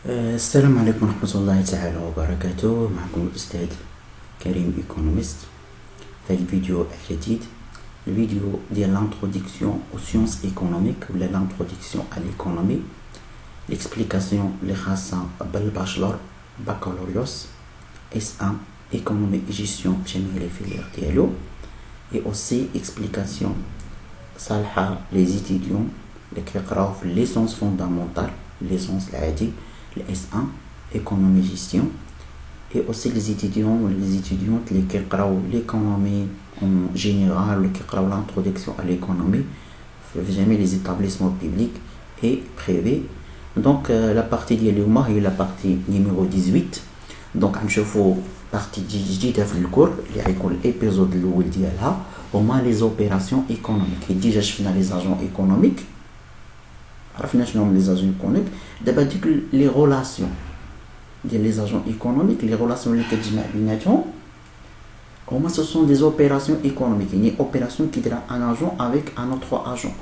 السلام عليكم ورحمة الله تعالى وبركاته. معكم الأستاذ كريم إيكونوميست في الفيديو الجديد. الفيديو ديال l'introduction aux sciences économiques ولا l'introduction à l'économie, l'explication اللي خاصة بالباشلور بكالوريوس S1 économie et gestion جميع les filières ديالو، et aussi explication صالحة les étudiants اللي كيقراو في ليسونس فوندامونتال ليسونس العادي S1 économie gestion, et aussi les étudiants et les étudiantes qui قراو l'économie en général, qui قراو l'introduction à l'économie في جميع les établissements publics et privés. Donc la partie ديال اليوم هي la partie numéro 18. donc غنشوفوا partie جديدة في الكور اللي غيكون الابيزود الاول ديالها هما les opérations économiques. ديجا شفنا les agents économiques، عرفنا شنو هما les agents économiques. دابا ديك لي غولاسيون ديال لي agents économiques، لي غولاسيون اللي كتجمع بيناتهم هما ce sont des opérations économiques، يعني opération كيديرها un agent avec un autre agent،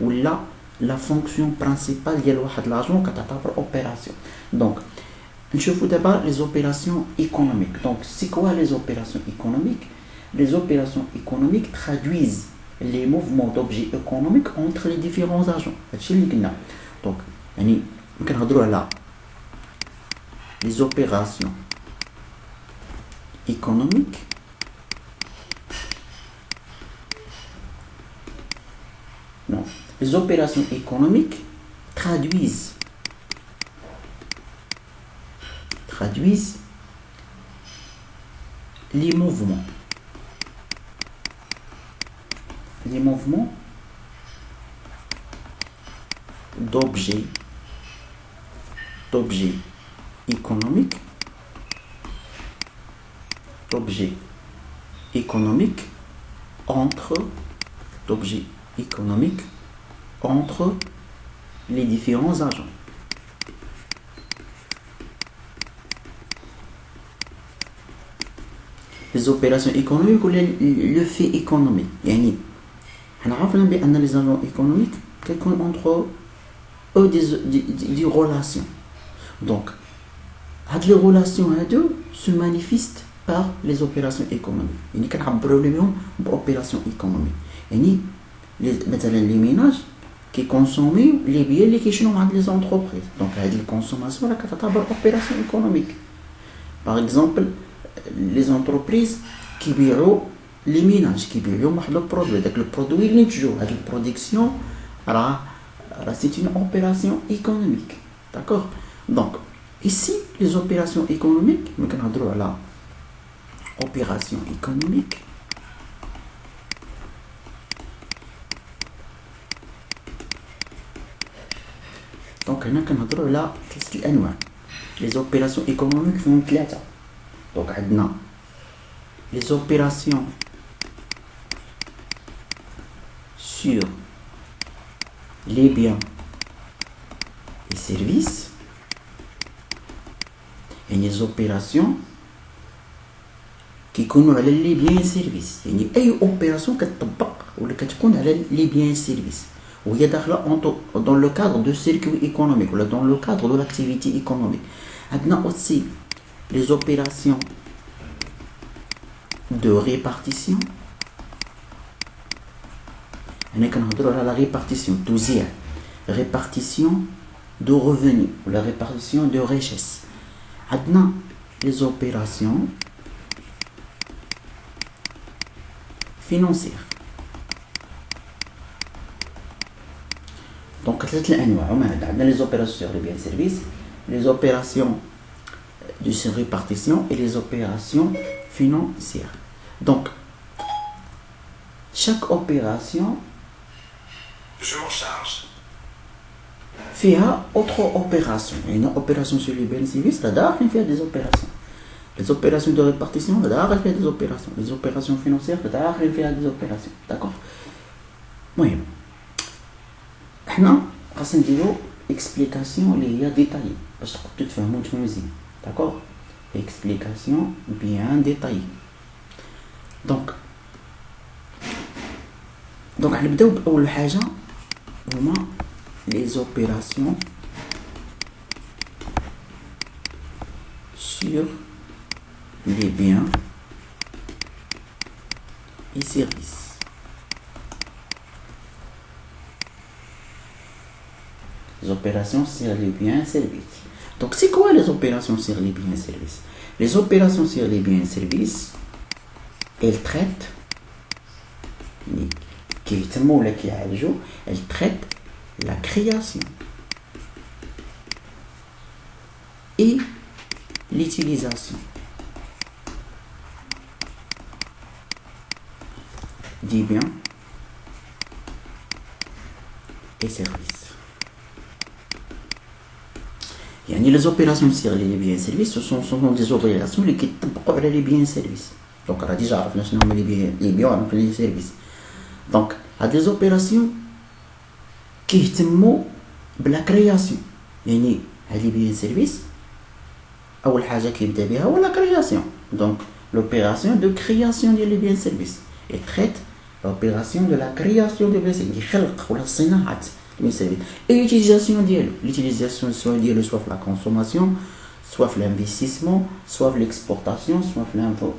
ولا la fonction principale ديال واحد لاجون كتعتبر opération. donc نشوفوا دابا les opérations économiques. donc c'est quoi les opérations économiques? les opérations économiques traduisent les mouvements d'objets économiques entre les différents agents. هادشي اللي قلنا. donc يعني كنهضروا على les opérations économiques non les opérations économiques traduisent les mouvements d'objets économiques entre les différents agents. les opérations économiques ou le fait économique. يعني حنا عرفنا بأن les agents économiques كيكون entre eux des relations. donc هاد les relations هادو se manifestent par les opérations économiques. يعني كنعبروا لهم بopération économique. يعني مثلا les ménages كيكونسوميو لي بيان اللي كيشريو عند لي زونتربريز. دونك هاد الكونسوماسيون راه كتعتبر اوبيراسيون ايكونوميك. باغ اكزومبل لي زونتربريز كيبيعوا لي ميناج كيبيعوا واحد البرودوي، داك البرودوي اللي نتجو هاد البرودكسيون راه سي اون اوبيراسيون ايكونوميك. داكوغ. دونك ici les opérations économiques ملي كنهضروا على opération économique دونك هنا كنهضروا على ثلاثه الانواع. لي زوبيراسيون ايكونوميك فيهم ثلاثه. دونك عندنا لي زوبيراسيون sur les biens et services et les opérations كيكونوا على لي بيان سيرفيس. يعني اي اوبيراسيون كتطبق ولا كتكون على لي بيان سيرفيس وهي داخله dans le cadre de circuit économique ou dans le cadre de l'activité économique. عندنا aussi les opérations de répartition. هنا كنهضروا على la répartition توزيع répartition de revenus ou la répartition de richesse. عندنا les opérations financières. donc ثلاث الانواع هما عندنا les opérations sur les biens et services, les opérations de répartition et les opérations financières. donc chaque opération je m'en charge فيها autre opération. une opération sur les biens et services là داخل فيها des opérations. les opérations de répartition là داخل فيها des opérations. les opérations financières là داخل فيها des opérations. d'accord. المهم حنا خاصنا نديرو explication اللي هي ديتاي باش تقدروا تفهموا نتوما مزيان. d'accord. explication bien détaillée. donc غنبداو باول حاجه هما les opérations sur les biens et services. Les opérations sur les biens et services. Donc, c'est quoi les opérations sur les biens et services? Les opérations sur les biens et services, elles traitent, elles traitent la création et l'utilisation des biens et services. Les opérations sur les biens et services, ce sont des opérations qui sont les biens et services. Donc, on a déjà عرفنا شنو هما les biens et les services. Donc, à des opérations qui يهتموا بلا création. يعني هذه biens et services أول حاجة كيبدا بها هو la création. Donc, l'opération de création des biens et services. Et traite l'opération de la création des biens et services. خلق ولا صناعة et l'utilisation ديالو. L'utilisation soit ديالو soit la consommation, soit l'investissement, soit l'exportation, soit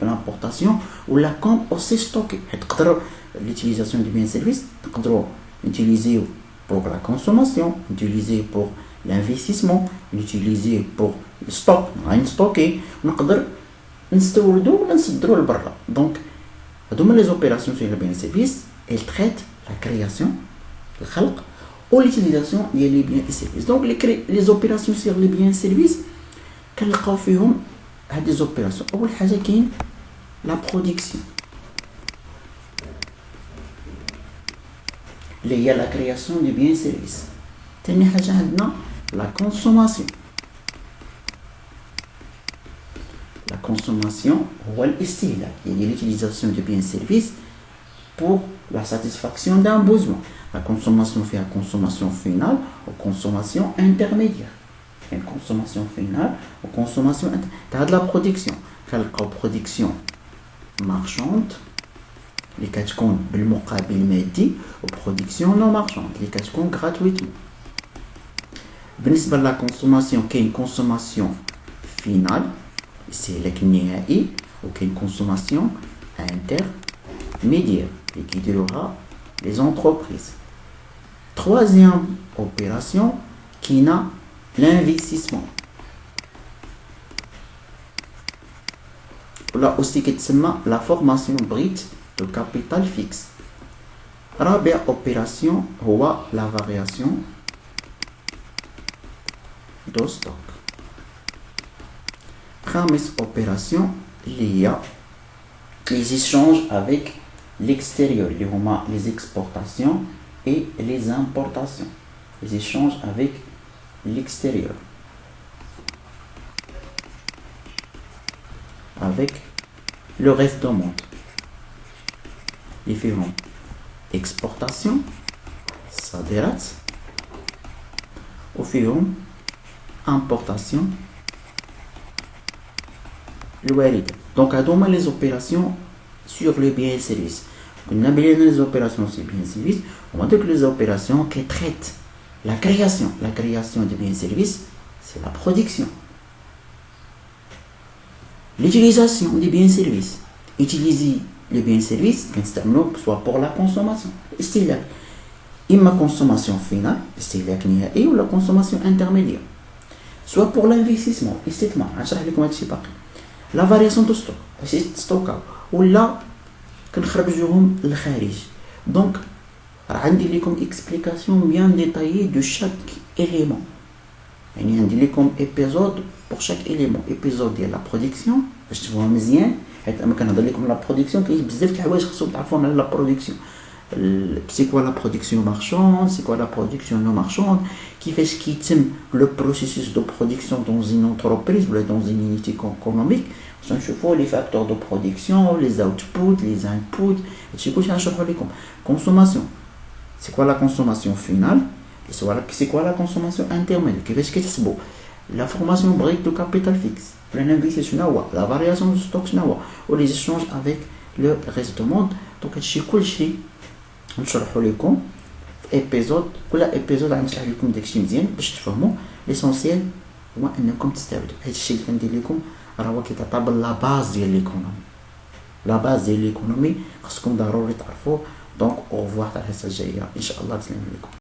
l'importation ou la comme aussi stocké. L'utilisation des biens et services تقدروا utiliser pour la consommation, utiliser pour l'investissement, utiliser pour le stock, stocker, نقدر نستوردو ولا نصدرو لبرا. Donc هذوما les opérations sur les biens et services, elles traitent la création, الخلق ou l'utilisation des biens et services. Donc les opérations sur les biens et services كنلقاو فيهم هاد des opérations. أول حاجة كاين la production اللي هي la création des biens et services. تاني حاجة عندنا la consommation. La consommation هو الاستهلاك يعني l'utilisation des biens et services pour la satisfaction d'un besoin. La consommation fait la consommation finale ou consommation intermédiaire. Une consommation finale ou consommation intermédiaire. De la production. Quelle production marchande, les quatre comptes بالمقابل مادي ou production non marchande, les quatre comptes gratuitement. بالنسبة la consommation, qui est une consommation finale, c'est النهائي ou qui est une consommation intermédiaire et qui durera les entreprises. Troisième opération qui a l'investissement. Là aussi qui s'appelle la formation brute de capital fixe. رابع opération هو la variation de stock. خامس opération il y a les échanges avec l'extérieur, les exportations et les importations, les échanges avec l'extérieur, avec le reste du monde, différentes exportations, صادرات, وفيهم importation, الواردة. Donc هذوما les opérations sur les biens et services. On a bien les opérations sur les biens et services. On a donc les opérations qui traitent la création. La création des biens et services, c'est la production. L'utilisation des biens et services. Utiliser les biens et services, soit pour la consommation, استهلاك. إما consommation finale, استهلاك نهائي, ou la consommation intermédiaire. Soit pour l'investissement, استثمار. هنشرح لكم هادشي باقي. La variation de stock, c'est stocker. Ou là, كنخرجوهم للخارج. Donc عندي لكم explication bien détaillée de chaque élément. يعني عندي لكم épisode pour chaque élément. Épisode ديال la production باش تفهموها مزيان حيت اما كنهضر لكم على la production كاين بزاف د الحوايج خصكم تعرفوهم على la production. C'est quoi la production marchande, c'est quoi la production non marchande, كيفاش كيتم le processus de production dans une entreprise ou dans une unité économique. نشوفوا les facteurs de production, les outputs, les inputs, هادشي كلشي غنشرحو لكم. Consommation, c'est quoi la consommation finale et c'est quoi la consommation intermédiaire, كيفاش كيتحسبوا. La formation brute de capital fixe, l'investissement شنو هو, la variation de stock شنو هو, ou les échanges avec le reste du monde. Donc هادشي كلشي نشرحو لكم في ايبيزود. كل ايبيزود غنشرح لكم داكشي مزيان باش تفهموا ليسونسيال هو انكم تستافدوا. هاد الشيء اللي كندير لكم راه هو كيعتبر لا باز ديال ليكونومي. لا باز ديال ليكونومي خصكم ضروري تعرفوه. دونك او ريفوار حتى الحصه الجايه ان شاء الله. تسلم عليكم.